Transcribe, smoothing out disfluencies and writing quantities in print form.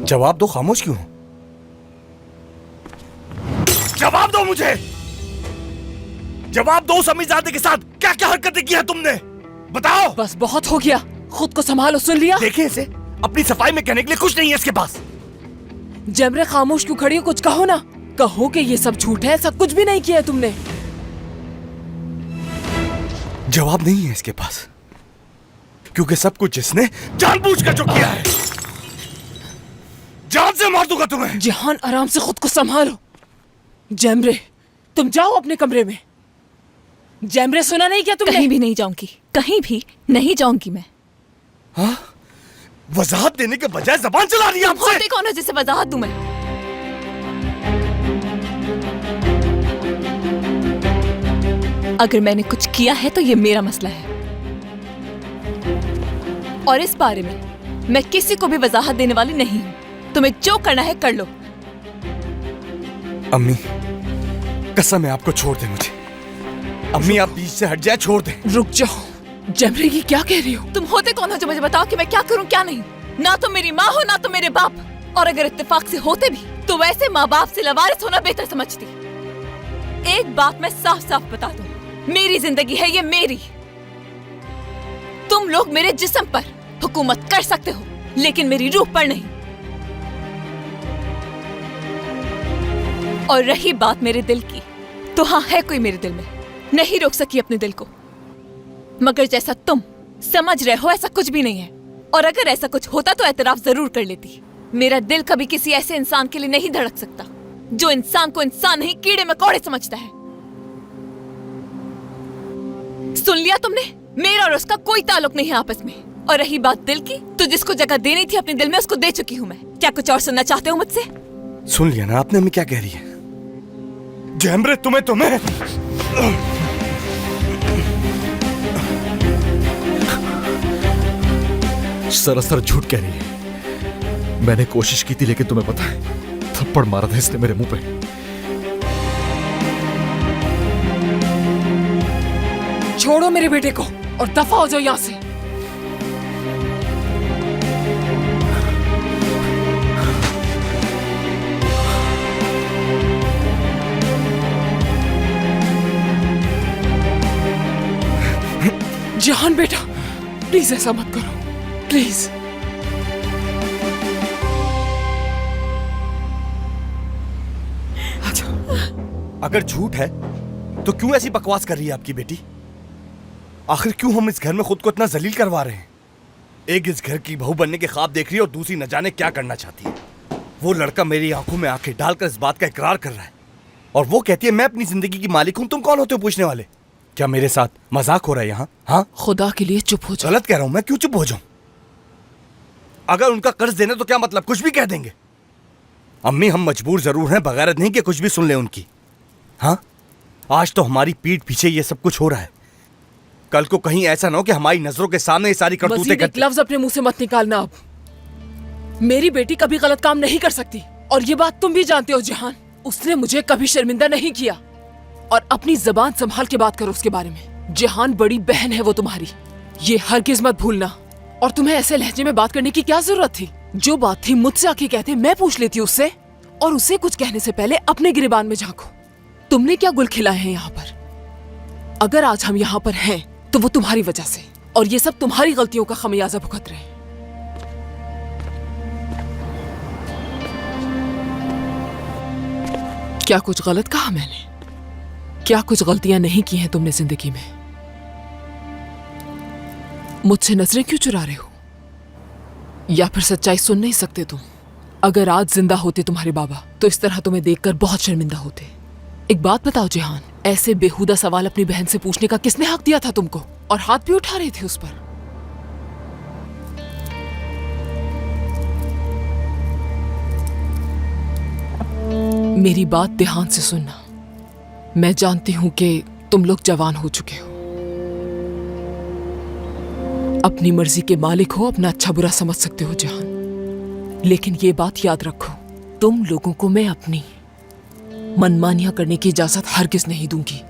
जवाब दो, खामोश क्यों हो? जवाब दो मुझे, जवाब दो। समीरजादे के साथ क्या क्या हरकतें की है तुमने, बताओ। बस बहुत हो गया, खुद को संभालो, सुन लिया? देखिए इसे, अपनी सफाई में कहने के लिए कुछ नहीं है इसके पास। जमरे खामोश क्यों खड़ी हो? कुछ कहो ना, कहो कि ये सब झूठ है, सब कुछ भी नहीं किया है तुमने। जवाब नहीं है इसके पास, क्योंकि सब कुछ इसने जानबूझकर जो किया है। जान से मार दूंगा तुम्हें। जहान, आराम से खुद को संभालो। जमरे, तुम जाओ अपने कमरे में। जमरे, सुना नहीं क्या तुमने? कहीं भी नहीं जाऊंगी, कहीं भी नहीं जाऊंगी मैं। हाँ? वजाहत देने के बजाय जबान चला रही है आपसे। होते कौन है जिसे वजाहत दूं मैं? अगर मैंने कुछ किया है तो ये मेरा मसला है, और इस बारे में मैं किसी को भी वजाहत देने वाली नहीं हूं। तुम्हें जो करना है कर लो। अम्मी, कसम है आपको, छोड़ दे मुझे। अम्मी, आप बीच से हट जाए, छोड़ दे। रुक जाओ। जमरे, ये क्या कह रही हो? तुम होते कौन हो जो मुझे बताओ कि मैं क्या करूं क्या नहीं? ना तो मेरी माँ हो ना तो मेरे बाप, और अगर इत्तेफाक से होते भी तो वैसे माँ बाप से लवारिस होना बेहतर समझती। एक बात मैं साफ साफ बता दूं, मेरी जिंदगी है ये मेरी। तुम लोग मेरे जिस्म पर हुकूमत कर सकते हो, लेकिन मेरी रूह पर नहीं। और रही बात मेरे दिल की, तो हाँ, है कोई मेरे दिल में, नहीं रोक सकी अपने दिल को। मगर जैसा तुम समझ रहे हो ऐसा कुछ भी नहीं है, और अगर ऐसा कुछ होता तो एतराफ जरूर कर लेती। मेरा दिल कभी किसी ऐसे इंसान के लिए नहीं धड़क सकता जो इंसान को इंसान नहीं कीड़े मकोड़े समझता है। सुन लिया तुमने, मेरा और उसका कोई ताल्लुक नहीं है आपस में। और रही बात दिल की, तो जिसको जगह देनी थी अपने दिल में उसको दे चुकी हूँ मैं। क्या कुछ और सुनना चाहते हो मुझसे? सुन लिया ना आपने, मैं क्या कह रही है? जमरे, तुम्हें सरासर झूठ कह रही है। मैंने कोशिश की थी, लेकिन तुम्हें पता है, थप्पड़ मारा था इसने मेरे मुंह पे। छोड़ो मेरे बेटे को और दफा हो जाओ यहाँ से। जहान बेटा, प्लीज ऐसा मत करो, प्लीज। अच्छा, अगर झूठ है तो क्यों ऐसी बकवास कर रही है आपकी बेटी? आखिर क्यों हम इस घर में खुद को इतना जलील करवा रहे हैं? एक इस घर की बहू बनने के ख्वाब देख रही है और दूसरी न जाने क्या करना चाहती है। वो लड़का मेरी आंखों में आंखें डालकर इस बात का इकरार कर रहा है, और वो कहती है मैं अपनी जिंदगी की मालिक हूं। तुम कौन होते हो पूछने वाले? क्या मेरे साथ मजाक हो रहा है यहाँ? हाँ, खुदा के लिए चुप हो जाओ। गलत कह रहा हूं मैं, क्यों चुप हो जाऊं? अगर उनका कर्ज देना तो क्या मतलब, कुछ भी कह देंगे। अम्मी, हम मजबूर जरूर हैं, बगैरत नहीं कि कुछ भी सुन ले उनकी। हाँ, आज तो हमारी पीठ पीछे ये सब कुछ हो रहा है, कल को कहीं ऐसा ना हो कि हमारी नजरों के सामने ये सारी करतूतें करती। लफ्ज अपने मुंह से मत निकालना अब। मेरी बेटी कभी गलत काम नहीं कर सकती, और ये बात तुम भी जानते हो जहान। उसने मुझे कभी शर्मिंदा नहीं किया, और अपनी जबान संभाल के बात करो उसके बारे में। जहान बड़ी बहन है वो तुम्हारी, ये हरगिज मत भूलना। और तुम्हें ऐसे लहजे में बात करने की क्या जरूरत थी? जो बात थी मुझसे आके कहते, मैं पूछ लेती उससे, और उसे कुछ कहने से पहले अपने गिरेबान में झांको। तुमने क्या गुल खिलाए हैं यहाँ पर? अगर आज हम यहाँ पर हैं तो वो तुम्हारी वजह से, और ये सब तुम्हारी गलतियों का खमियाजा भुगत रहे हैं। क्या कुछ गलत कहा मैंने? क्या कुछ गलतियां नहीं की हैं तुमने जिंदगी में? मुझसे नजरें क्यों चुरा रहे हो? या फिर सच्चाई सुन नहीं सकते तुम? अगर आज जिंदा होते तुम्हारे बाबा तो इस तरह तुम्हें देखकर बहुत शर्मिंदा होते। एक बात बताओ जहान, ऐसे बेहुदा सवाल अपनी बहन से पूछने का किसने हक दिया था तुमको? और हाथ भी उठा रहे थे उस पर। मेरी बात ध्यान से सुनना। मैं जानती हूं कि तुम लोग जवान हो चुके हो, अपनी मर्जी के मालिक हो, अपना अच्छा बुरा समझ सकते हो जहान। लेकिन ये बात याद रखो, तुम लोगों को मैं अपनी मनमानियां करने की इजाजत हरगिज नहीं दूंगी।